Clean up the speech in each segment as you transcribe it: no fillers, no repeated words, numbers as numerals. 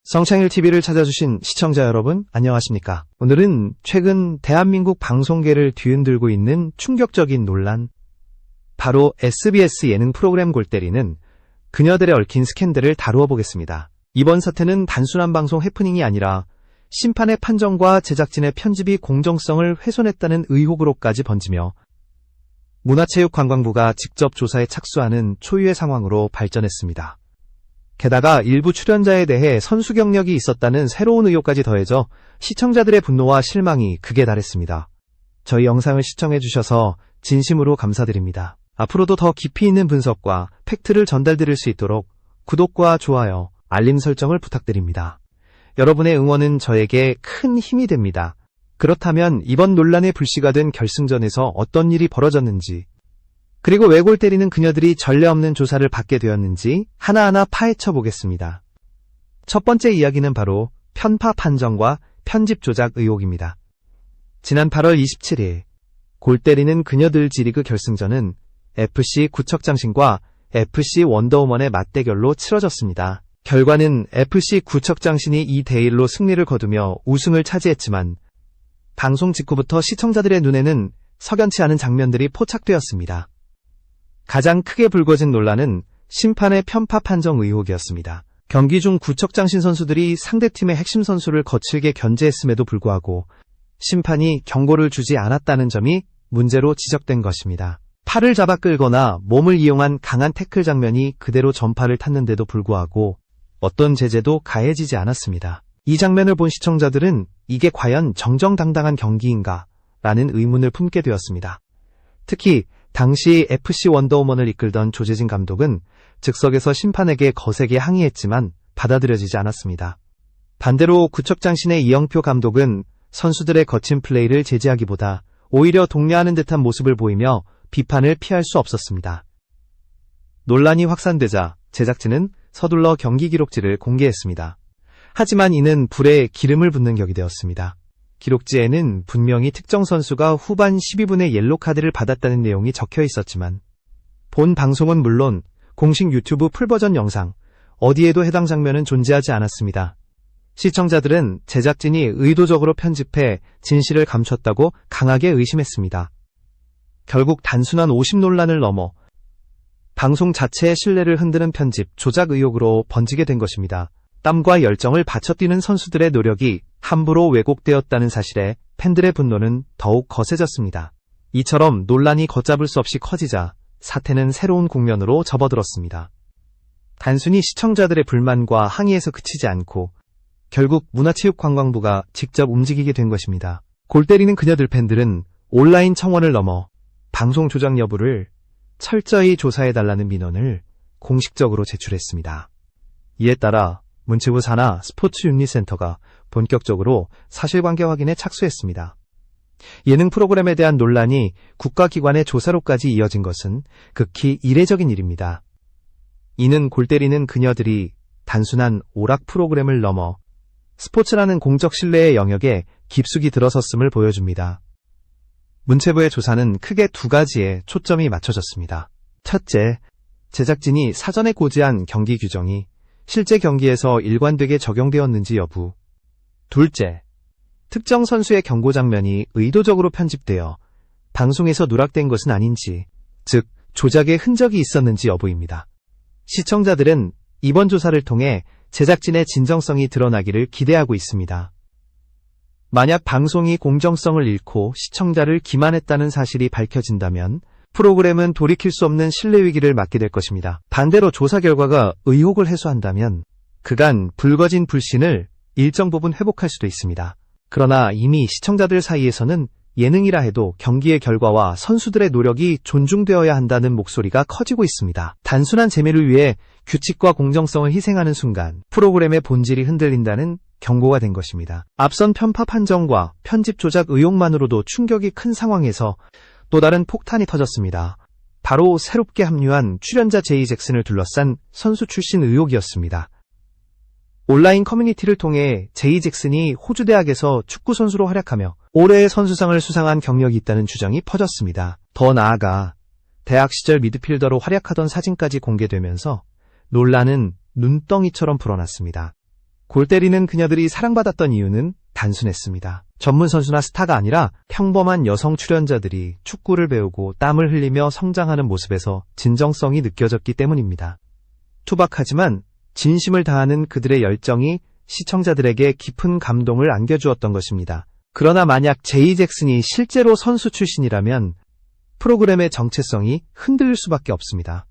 성창일TV를 찾아주신 시청자 여러분, 안녕하십니까? 오늘은 최근 대한민국 방송계를 뒤흔들고 있는 충격적인 논란, 바로 SBS 예능 프로그램 골때리는 그녀들의 얽힌 스캔들을 다루어 보겠습니다. 이번 사태는 단순한 방송 해프닝이 아니라 심판의 판정과 제작진의 편집이 공정성을 훼손했다는 의혹으로까지 번지며 문화체육관광부가 직접 조사에 착수하는 초유의 상황으로 발전했습니다. 게다가 일부 출연자에 대해 선수 경력이 있었다는 새로운 의혹까지 더해져 시청자들의 분노와 실망이 극에 달했습니다. 저희 영상을 시청해주셔서 진심으로 감사드립니다. 앞으로도 더 깊이 있는 분석과 팩트를 전달드릴 수 있도록 구독과 좋아요, 알림 설정을 부탁드립니다. 여러분의 응원은 저에게 큰 힘이 됩니다. 그렇다면 이번 논란의 불씨가 된 결승전에서 어떤 일이 벌어졌는지, 그리고 왜 골 때리는 그녀들이 전례 없는 조사를 받게 되었는지 하나하나 파헤쳐 보겠습니다. 첫 번째 이야기는 바로 편파 판정과 편집 조작 의혹입니다. 지난 8월 27일 골 때리는 그녀들 G리그 결승전은 FC 구척장신과 FC 원더우먼의 맞대결로 치러졌습니다. 결과는 FC 구척장신이 2대1로 승리를 거두며 우승을 차지했지만 방송 직후부터 시청자들의 눈에는 석연치 않은 장면들이 포착되었습니다. 가장 크게 불거진 논란은 심판의 편파 판정 의혹이었습니다. 경기 중 구척장신 선수들이 상대팀의 핵심 선수를 거칠게 견제했음에도 불구하고 심판이 경고를 주지 않았다는 점이 문제로 지적된 것입니다. 팔을 잡아 끌거나 몸을 이용한 강한 태클 장면이 그대로 전파를 탔는데도 불구하고 어떤 제재도 가해지지 않았습니다. 이 장면을 본 시청자들은 이게 과연 정정당당한 경기인가? 라는 의문을 품게 되었습니다. 특히 당시 FC 원더우먼을 이끌던 조재진 감독은 즉석에서 심판에게 거세게 항의했지만 받아들여지지 않았습니다. 반대로 구척장신의 이영표 감독은 선수들의 거친 플레이를 제지하기보다 오히려 독려하는 듯한 모습을 보이며 비판을 피할 수 없었습니다. 논란이 확산되자 제작진은 서둘러 경기 기록지를 공개했습니다. 하지만 이는 불에 기름을 붓는 격이 되었습니다. 기록지에는 분명히 특정 선수가 후반 12분에 옐로 카드를 받았다는 내용이 적혀 있었지만 본 방송은 물론 공식 유튜브 풀버전 영상 어디에도 해당 장면은 존재하지 않았습니다. 시청자들은 제작진이 의도적으로 편집해 진실을 감췄다고 강하게 의심했습니다. 결국 단순한 오심 논란을 넘어 방송 자체의 신뢰를 흔드는 편집, 조작 의혹으로 번지게 된 것입니다. 땀과 열정을 바쳐뛰는 선수들의 노력이 함부로 왜곡되었다는 사실에 팬들의 분노는 더욱 거세졌습니다. 이처럼 논란이 걷잡을 수 없이 커지자 사태는 새로운 국면으로 접어들었습니다. 단순히 시청자들의 불만과 항의에서 그치지 않고 결국 문화체육관광부가 직접 움직이게 된 것입니다. 골 때리는 그녀들 팬들은 온라인 청원을 넘어 방송 조작 여부를 철저히 조사해달라는 민원을 공식적으로 제출했습니다. 이에 따라 문체부 산하 스포츠윤리센터가 본격적으로 사실관계 확인에 착수했습니다. 예능 프로그램에 대한 논란이 국가기관의 조사로까지 이어진 것은 극히 이례적인 일입니다. 이는 골 때리는 그녀들이 단순한 오락 프로그램을 넘어 스포츠라는 공적 신뢰의 영역에 깊숙이 들어섰음을 보여줍니다. 문체부의 조사는 크게 두 가지에 초점이 맞춰졌습니다. 첫째, 제작진이 사전에 고지한 경기 규정이 실제 경기에서 일관되게 적용되었는지 여부. 둘째, 특정 선수의 경고 장면이 의도적으로 편집되어 방송에서 누락된 것은 아닌지, 즉 조작의 흔적이 있었는지 여부입니다. 시청자들은 이번 조사를 통해 제작진의 진정성이 드러나기를 기대하고 있습니다. 만약 방송이 공정성을 잃고 시청자를 기만했다는 사실이 밝혀진다면 프로그램은 돌이킬 수 없는 신뢰 위기를 맞게 될 것입니다. 반대로 조사 결과가 의혹을 해소한다면 그간 불거진 불신을 일정 부분 회복할 수도 있습니다. 그러나 이미 시청자들 사이에서는 예능이라 해도 경기의 결과와 선수들의 노력이 존중되어야 한다는 목소리가 커지고 있습니다. 단순한 재미를 위해 규칙과 공정성을 희생하는 순간 프로그램의 본질이 흔들린다는 경고가 된 것입니다. 앞선 편파 판정과 편집 조작 의혹만으로도 충격이 큰 상황에서 또 다른 폭탄이 터졌습니다. 바로 새롭게 합류한 출연자 제이 잭슨을 둘러싼 선수 출신 의혹이었습니다. 온라인 커뮤니티를 통해 제이 잭슨이 호주 대학에서 축구 선수로 활약하며 올해의 선수상을 수상한 경력이 있다는 주장이 퍼졌습니다. 더 나아가 대학 시절 미드필더로 활약하던 사진까지 공개되면서 논란은 눈덩이처럼 불어났습니다. 골 때리는 그녀들이 사랑받았던 이유는 단순했습니다. 전문 선수나 스타가 아니라 평범한 여성 출연자들이 축구를 배우고 땀을 흘리며 성장하는 모습에서 진정성이 느껴졌기 때문입니다. 투박하지만 진심을 다하는 그들의 열정이 시청자들에게 깊은 감동을 안겨주었던 것입니다. 그러나 만약 제이 잭슨이 실제로 선수 출신이라면 프로그램의 정체성이 흔들릴 수밖에 없습니다.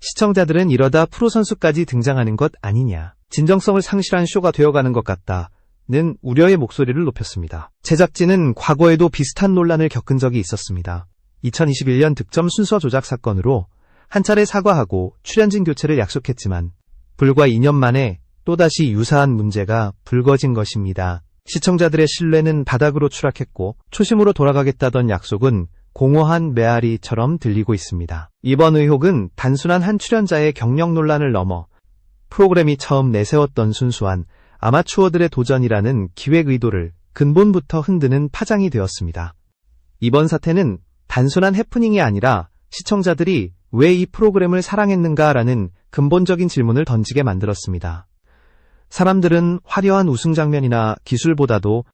시청자들은 이러다 프로 선수까지 등장하는 것 아니냐, 진정성을 상실한 쇼가 되어가는 것 같다는 우려의 목소리를 높였습니다. 제작진은 과거에도 비슷한 논란을 겪은 적이 있었습니다. 2021년 득점 순서 조작 사건으로 한 차례 사과하고 출연진 교체를 약속했지만 불과 2년 만에 또다시 유사한 문제가 불거진 것입니다. 시청자들의 신뢰는 바닥으로 추락했고 초심으로 돌아가겠다던 약속은 공허한 메아리처럼 들리고 있습니다. 이번 의혹은 단순한 한 출연자의 경력 논란을 넘어 프로그램이 처음 내세웠던 순수한 아마추어들의 도전이라는 기획 의도를 근본부터 흔드는 파장이 되었습니다. 이번 사태는 단순한 해프닝이 아니라 시청자들이 왜 이 프로그램을 사랑했는가라는 근본적인 질문을 던지게 만들었습니다. 사람들은 화려한 우승 장면이나 기술보다도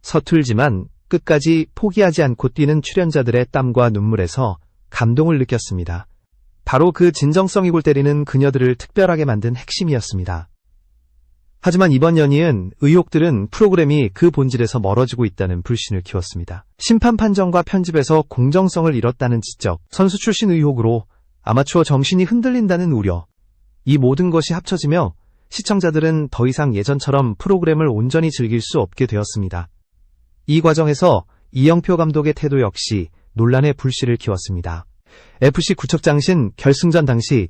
서툴지만 끝까지 포기하지 않고 뛰는 출연자들의 땀과 눈물에서 감동을 느꼈습니다. 바로 그 진정성이 골 때리는 그녀들을 특별하게 만든 핵심이었습니다. 하지만 이번 연이은 의혹들은 프로그램이 그 본질에서 멀어지고 있다는 불신을 키웠습니다. 심판 판정과 편집에서 공정성을 잃었다는 지적, 선수 출신 의혹으로 아마추어 정신이 흔들린다는 우려, 이 모든 것이 합쳐지며 시청자들은 더 이상 예전처럼 프로그램을 온전히 즐길 수 없게 되었습니다. 이 과정에서 이영표 감독의 태도 역시 논란의 불씨를 키웠습니다. FC 구척장신 결승전 당시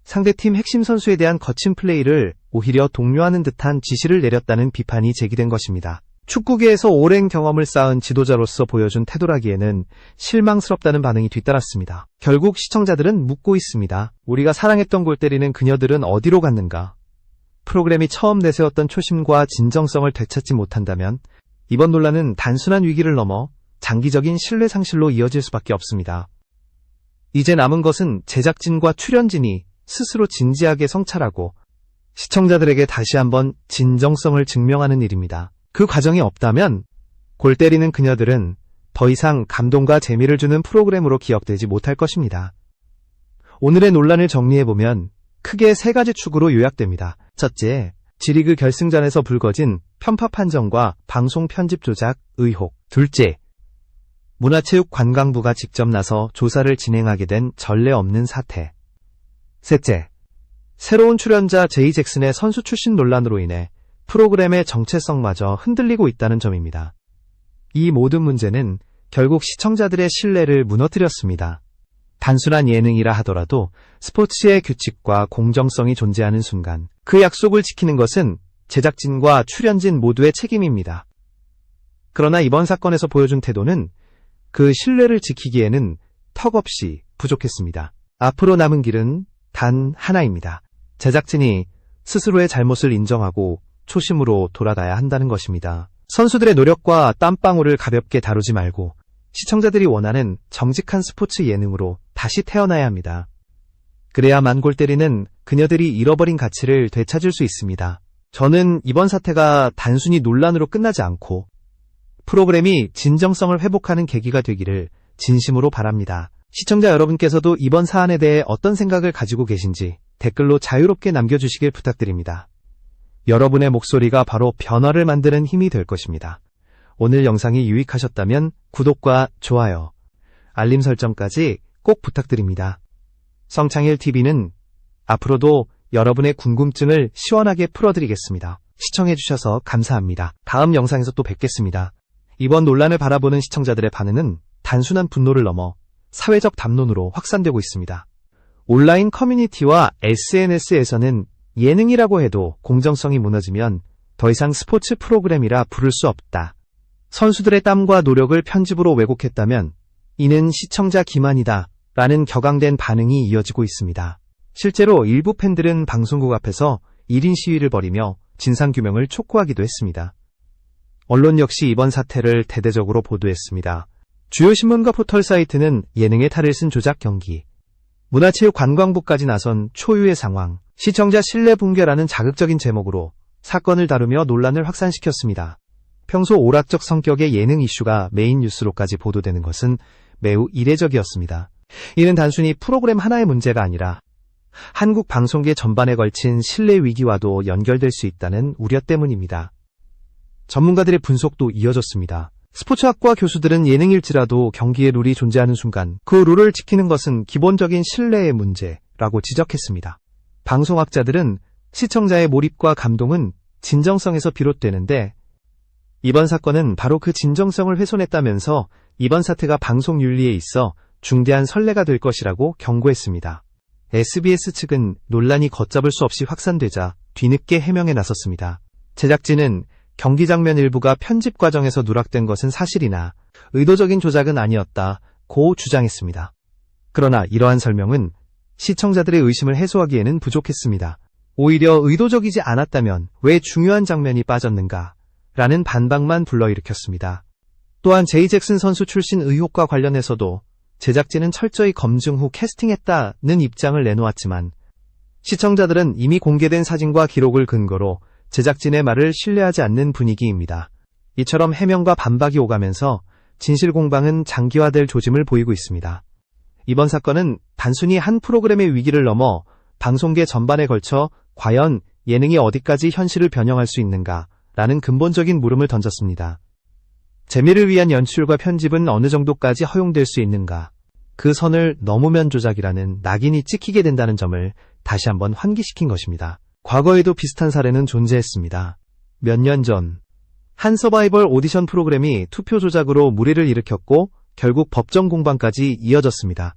상대팀 핵심 선수에 대한 거친 플레이를 오히려 독려하는 듯한 지시를 내렸다는 비판이 제기된 것입니다. 축구계에서 오랜 경험을 쌓은 지도자로서 보여준 태도라기에는 실망스럽다는 반응이 뒤따랐습니다. 결국 시청자들은 묻고 있습니다. 우리가 사랑했던 골 때리는 그녀들은 어디로 갔는가? 프로그램이 처음 내세웠던 초심과 진정성을 되찾지 못한다면 이번 논란은 단순한 위기를 넘어 장기적인 신뢰 상실로 이어질 수밖에 없습니다. 이제 남은 것은 제작진과 출연진이 스스로 진지하게 성찰하고 시청자들에게 다시 한번 진정성을 증명하는 일입니다. 그 과정이 없다면 골 때리는 그녀들은 더 이상 감동과 재미를 주는 프로그램으로 기억되지 못할 것입니다. 오늘의 논란을 정리해보면 크게 세 가지 축으로 요약됩니다. 첫째, G리그 결승전에서 불거진 편파 판정과 방송 편집 조작 의혹. 둘째, 문화체육관광부가 직접 나서 조사를 진행하게 된 전례 없는 사태. 셋째, 새로운 출연자 제이 잭슨의 선수 출신 논란으로 인해 프로그램의 정체성마저 흔들리고 있다는 점입니다. 이 모든 문제는 결국 시청자들의 신뢰를 무너뜨렸습니다. 단순한 예능이라 하더라도 스포츠의 규칙과 공정성이 존재하는 순간 그 약속을 지키는 것은 제작진과 출연진 모두의 책임입니다. 그러나 이번 사건에서 보여준 태도는 그 신뢰를 지키기에는 턱없이 부족했습니다. 앞으로 남은 길은 단 하나입니다. 제작진이 스스로의 잘못을 인정하고 초심으로 돌아가야 한다는 것입니다. 선수들의 노력과 땀방울을 가볍게 다루지 말고 시청자들이 원하는 정직한 스포츠 예능으로 다시 태어나야 합니다. 그래야만 골 때리는 그녀들이 잃어버린 가치를 되찾을 수 있습니다. 저는 이번 사태가 단순히 논란으로 끝나지 않고 프로그램이 진정성을 회복하는 계기가 되기를 진심으로 바랍니다. 시청자 여러분께서도 이번 사안에 대해 어떤 생각을 가지고 계신지 댓글로 자유롭게 남겨주시길 부탁드립니다. 여러분의 목소리가 바로 변화를 만드는 힘이 될 것입니다. 오늘 영상이 유익하셨다면 구독과 좋아요, 알림 설정까지 꼭 부탁드립니다. 성창일TV는 앞으로도 여러분의 궁금증을 시원하게 풀어드리겠습니다. 시청해주셔서 감사합니다. 다음 영상에서 또 뵙겠습니다. 이번 논란을 바라보는 시청자들의 반응은 단순한 분노를 넘어 사회적 담론으로 확산되고 있습니다. 온라인 커뮤니티와 SNS에서는 예능이라고 해도 공정성이 무너지면 더 이상 스포츠 프로그램이라 부를 수 없다. 선수들의 땀과 노력을 편집으로 왜곡했다면 이는 시청자 기만이다 라는 격앙된 반응이 이어지고 있습니다. 실제로 일부 팬들은 방송국 앞에서 1인 시위를 벌이며 진상규명을 촉구하기도 했습니다. 언론 역시 이번 사태를 대대적으로 보도했습니다. 주요 신문과 포털 사이트는 예능의 탈을 쓴 조작 경기, 문화체육관광부까지 나선 초유의 상황, 시청자 신뢰 붕괴라는 자극적인 제목으로 사건을 다루며 논란을 확산시켰습니다. 평소 오락적 성격의 예능 이슈가 메인 뉴스로까지 보도되는 것은 매우 이례적이었습니다. 이는 단순히 프로그램 하나의 문제가 아니라 한국 방송계 전반에 걸친 신뢰 위기와도 연결될 수 있다는 우려 때문입니다. 전문가들의 분석도 이어졌습니다. 스포츠학과 교수들은 예능일지라도 경기의 룰이 존재하는 순간 그 룰을 지키는 것은 기본적인 신뢰의 문제라고 지적했습니다. 방송학자들은 시청자의 몰입과 감동은 진정성에서 비롯되는데 이번 사건은 바로 그 진정성을 훼손했다면서 이번 사태가 방송 윤리에 있어 중대한 선례가 될 것이라고 경고했습니다. SBS 측은 논란이 걷잡을 수 없이 확산되자 뒤늦게 해명에 나섰습니다. 제작진은 경기 장면 일부가 편집 과정에서 누락된 것은 사실이나 의도적인 조작은 아니었다고 주장했습니다. 그러나 이러한 설명은 시청자들의 의심을 해소하기에는 부족했습니다. 오히려 의도적이지 않았다면 왜 중요한 장면이 빠졌는가? 라는 반박만 불러일으켰습니다. 또한 제이 잭슨 선수 출신 의혹과 관련해서도 제작진은 철저히 검증 후 캐스팅했다는 입장을 내놓았지만 시청자들은 이미 공개된 사진과 기록을 근거로 제작진의 말을 신뢰하지 않는 분위기입니다. 이처럼 해명과 반박이 오가면서 진실 공방은 장기화될 조짐을 보이고 있습니다. 이번 사건은 단순히 한 프로그램의 위기를 넘어 방송계 전반에 걸쳐 과연 예능이 어디까지 현실을 변형할 수 있는가라는 근본적인 물음을 던졌습니다. 재미를 위한 연출과 편집은 어느 정도까지 허용될 수 있는가? 그 선을 넘으면 조작이라는 낙인이 찍히게 된다는 점을 다시 한번 환기시킨 것입니다. 과거에도 비슷한 사례는 존재했습니다. 몇 년 전, 한 서바이벌 오디션 프로그램이 투표 조작으로 물의를 일으켰고 결국 법정 공방까지 이어졌습니다.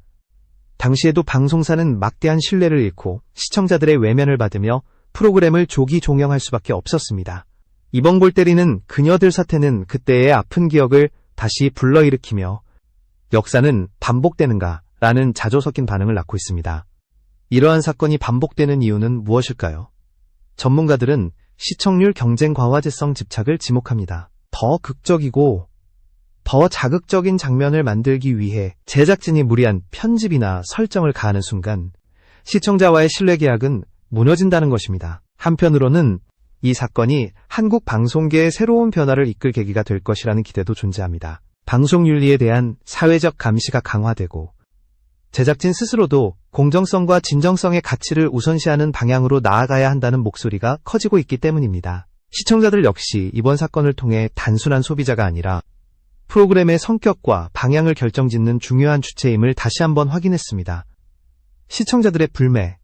당시에도 방송사는 막대한 신뢰를 잃고 시청자들의 외면을 받으며 프로그램을 조기 종영할 수밖에 없었습니다. 이번 골 때리는 그녀들 사태는 그때의 아픈 기억을 다시 불러일으키며 역사는 반복되는가? 라는 자조 섞인 반응을 낳고 있습니다. 이러한 사건이 반복되는 이유는 무엇일까요? 전문가들은 시청률 경쟁 과화제성 집착을 지목합니다. 더 극적이고 더 자극적인 장면을 만들기 위해 제작진이 무리한 편집이나 설정을 가하는 순간 시청자와의 신뢰 계약은 무너진다는 것입니다. 한편으로는 이 사건이 한국 방송계의 새로운 변화를 이끌 계기가 될 것이라는 기대도 존재합니다. 방송윤리에 대한 사회적 감시가 강화되고 제작진 스스로도 공정성과 진정성의 가치를 우선시하는 방향으로 나아가야 한다는 목소리가 커지고 있기 때문입니다. 시청자들 역시 이번 사건을 통해 단순한 소비자가 아니라 프로그램의 성격과 방향을 결정짓는 중요한 주체임을 다시 한번 확인했습니다. 시청자들의 불매,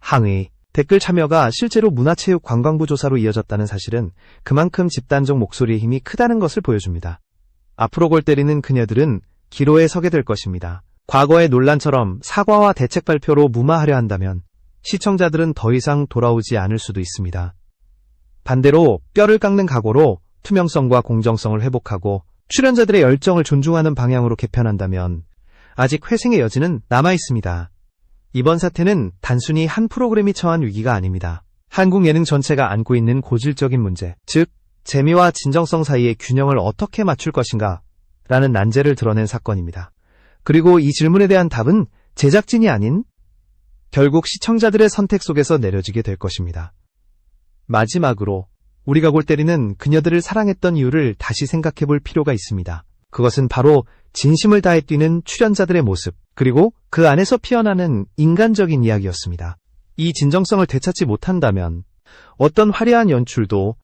항의, 댓글 참여가 실제로 문화체육관광부 조사로 이어졌다는 사실은 그만큼 집단적 목소리의 힘이 크다는 것을 보여줍니다. 앞으로 골 때리는 그녀들은 기로에 서게 될 것입니다. 과거의 논란처럼 사과와 대책 발표로 무마하려 한다면 시청자들은 더 이상 돌아오지 않을 수도 있습니다. 반대로 뼈를 깎는 각오로 투명성과 공정성을 회복하고 출연자들의 열정을 존중하는 방향으로 개편한다면 아직 회생의 여지는 남아 있습니다. 이번 사태는 단순히 한 프로그램이 처한 위기가 아닙니다. 한국 예능 전체가 안고 있는 고질적인 문제, 즉 재미와 진정성 사이의 균형을 어떻게 맞출 것인가 라는 난제를 드러낸 사건입니다. 그리고 이 질문에 대한 답은 제작진이 아닌 결국 시청자들의 선택 속에서 내려지게 될 것입니다. 마지막으로 우리가 골 때리는 그녀들을 사랑했던 이유를 다시 생각해 볼 필요가 있습니다. 그것은 바로 진심을 다해 뛰는 출연자들의 모습, 그리고 그 안에서 피어나는 인간적인 이야기였습니다. 이 진정성을 되찾지 못한다면 어떤 화려한 연출도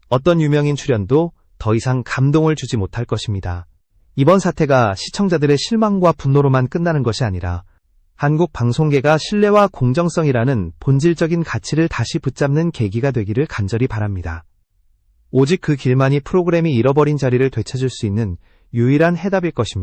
어떤 유명인 출연도 더 이상 감동을 주지 못할 것입니다. 이번 사태가 시청자들의 실망과 분노로만 끝나는 것이 아니라 한국 방송계가 신뢰와 공정성이라는 본질적인 가치를 다시 붙잡는 계기가 되기를 간절히 바랍니다. 오직 그 길만이 프로그램이 잃어버린 자리를 되찾을 수 있는 유일한 해답일 것입니다.